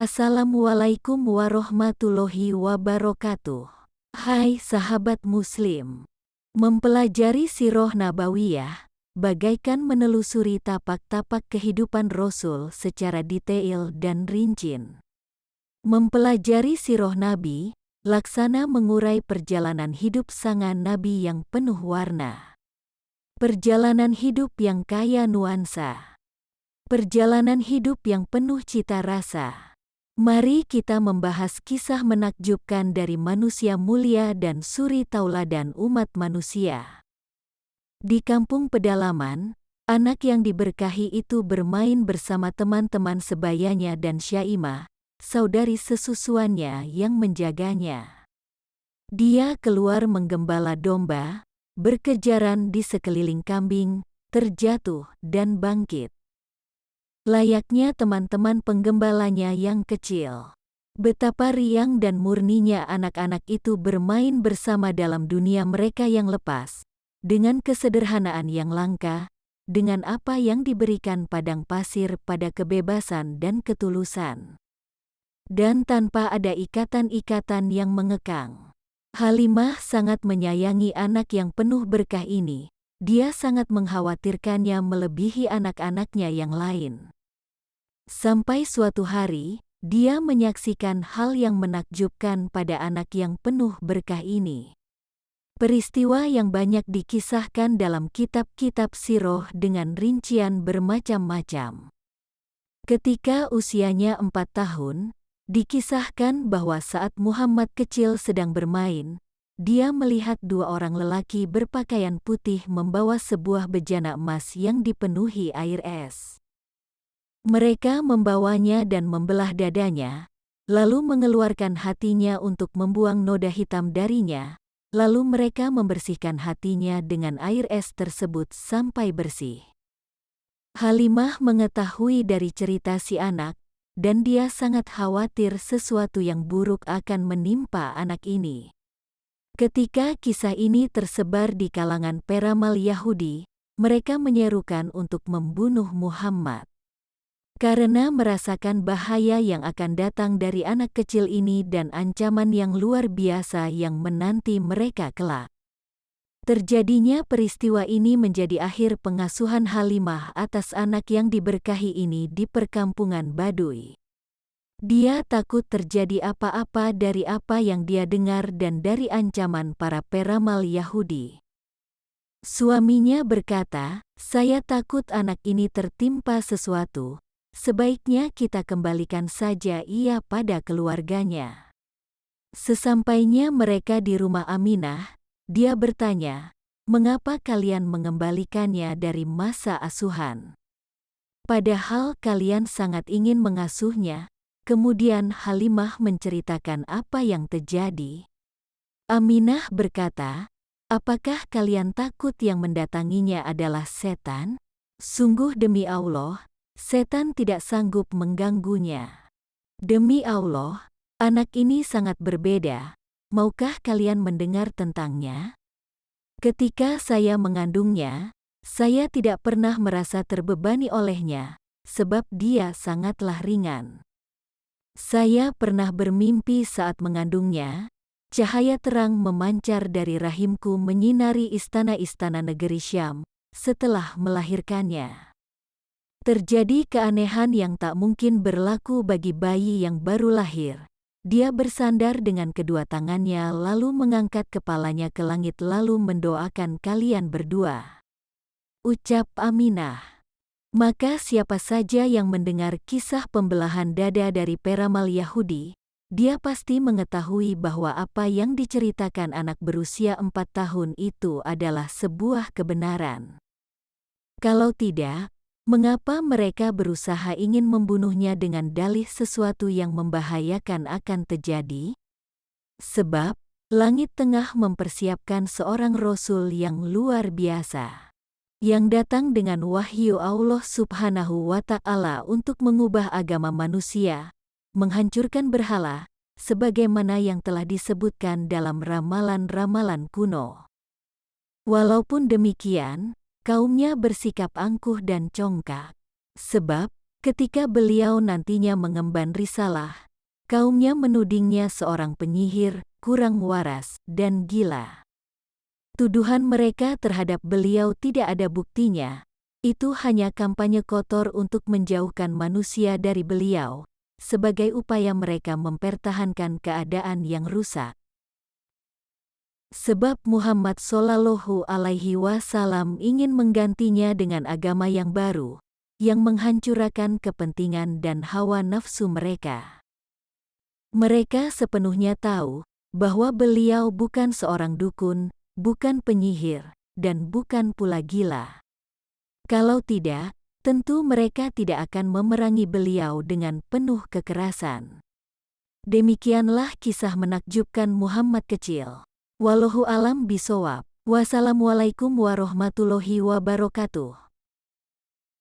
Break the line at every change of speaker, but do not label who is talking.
Assalamualaikum warahmatullahi wabarakatuh. Hai sahabat muslim. Mempelajari sirah nabawiyah, bagaikan menelusuri tapak-tapak kehidupan Rasul secara detail dan rinci. Mempelajari sirah Nabi, laksana mengurai perjalanan hidup sang Nabi yang penuh warna. Perjalanan hidup yang kaya nuansa. Perjalanan hidup yang penuh cita rasa. Mari kita membahas kisah menakjubkan dari manusia mulia dan suri tauladan umat manusia. Di kampung pedalaman, anak yang diberkahi itu bermain bersama teman-teman sebayanya dan Syaimah, saudari sesusuannya yang menjaganya. Dia keluar menggembala domba, berkejaran di sekeliling kambing, terjatuh dan bangkit. Layaknya teman-teman penggembalanya yang kecil. Betapa riang dan murninya anak-anak itu bermain bersama dalam dunia mereka yang lepas, dengan kesederhanaan yang langka, dengan apa yang diberikan padang pasir pada kebebasan dan ketulusan. Dan tanpa ada ikatan-ikatan yang mengekang. Halimah sangat menyayangi anak yang penuh berkah ini. Dia sangat mengkhawatirkannya melebihi anak-anaknya yang lain. Sampai suatu hari, dia menyaksikan hal yang menakjubkan pada anak yang penuh berkah ini. Peristiwa yang banyak dikisahkan dalam kitab-kitab sirah dengan rincian bermacam-macam. Ketika usianya 4 tahun, dikisahkan bahwa saat Muhammad kecil sedang bermain, dia melihat 2 orang lelaki berpakaian putih membawa sebuah bejana emas yang dipenuhi air es. Mereka membawanya dan membelah dadanya, lalu mengeluarkan hatinya untuk membuang noda hitam darinya, lalu mereka membersihkan hatinya dengan air es tersebut sampai bersih. Halimah mengetahui dari cerita si anak, dan dia sangat khawatir sesuatu yang buruk akan menimpa anak ini. Ketika kisah ini tersebar di kalangan peramal Yahudi, mereka menyerukan untuk membunuh Muhammad. Karena merasakan bahaya yang akan datang dari anak kecil ini dan ancaman yang luar biasa yang menanti mereka kelak. Terjadinya peristiwa ini menjadi akhir pengasuhan Halimah atas anak yang diberkahi ini di perkampungan Baduy. Dia takut terjadi apa-apa dari apa yang dia dengar dan dari ancaman para peramal Yahudi. Suaminya berkata, "Saya takut anak ini tertimpa sesuatu. Sebaiknya kita kembalikan saja ia pada keluarganya." Sesampainya mereka di rumah Aminah, dia bertanya, "Mengapa kalian mengembalikannya dari masa asuhan? Padahal kalian sangat ingin mengasuhnya." Kemudian Halimah menceritakan apa yang terjadi. Aminah berkata, "Apakah kalian takut yang mendatanginya adalah setan? Sungguh demi Allah, setan tidak sanggup mengganggunya. Demi Allah, anak ini sangat berbeda. Maukah kalian mendengar tentangnya? Ketika saya mengandungnya, saya tidak pernah merasa terbebani olehnya, sebab dia sangatlah ringan. Saya pernah bermimpi saat mengandungnya, cahaya terang memancar dari rahimku menyinari istana-istana negeri Syam setelah melahirkannya. Terjadi keanehan yang tak mungkin berlaku bagi bayi yang baru lahir. Dia bersandar dengan kedua tangannya lalu mengangkat kepalanya ke langit lalu mendoakan kalian berdua." Ucap Aminah. Maka siapa saja yang mendengar kisah pembelahan dada dari peramal Yahudi, dia pasti mengetahui bahwa apa yang diceritakan anak berusia 4 tahun itu adalah sebuah kebenaran. Kalau tidak, mengapa mereka berusaha ingin membunuhnya dengan dalih sesuatu yang membahayakan akan terjadi? Sebab, langit tengah mempersiapkan seorang Rasul yang luar biasa, yang datang dengan wahyu Allah Subhanahu wa Ta'ala untuk mengubah agama manusia, menghancurkan berhala, sebagaimana yang telah disebutkan dalam ramalan-ramalan kuno. Walaupun demikian, kaumnya bersikap angkuh dan congkak. Sebab, Ketika beliau nantinya mengemban risalah, kaumnya menudingnya seorang penyihir, kurang waras, dan gila. Tuduhan mereka terhadap beliau tidak ada buktinya. Itu hanya kampanye kotor untuk menjauhkan manusia dari beliau, sebagai upaya mereka mempertahankan keadaan yang rusak. Sebab Muhammad Shallallahu Alaihi Wasallam ingin menggantinya dengan agama yang baru, yang menghancurkan kepentingan dan hawa nafsu mereka. Mereka sepenuhnya tahu bahwa beliau bukan seorang dukun, bukan penyihir, dan bukan pula gila. Kalau tidak, tentu mereka tidak akan memerangi beliau dengan penuh kekerasan. Demikianlah kisah menakjubkan Muhammad kecil. Wallahu alam bisawab. Wassalamualaikum warahmatullahi wabarakatuh.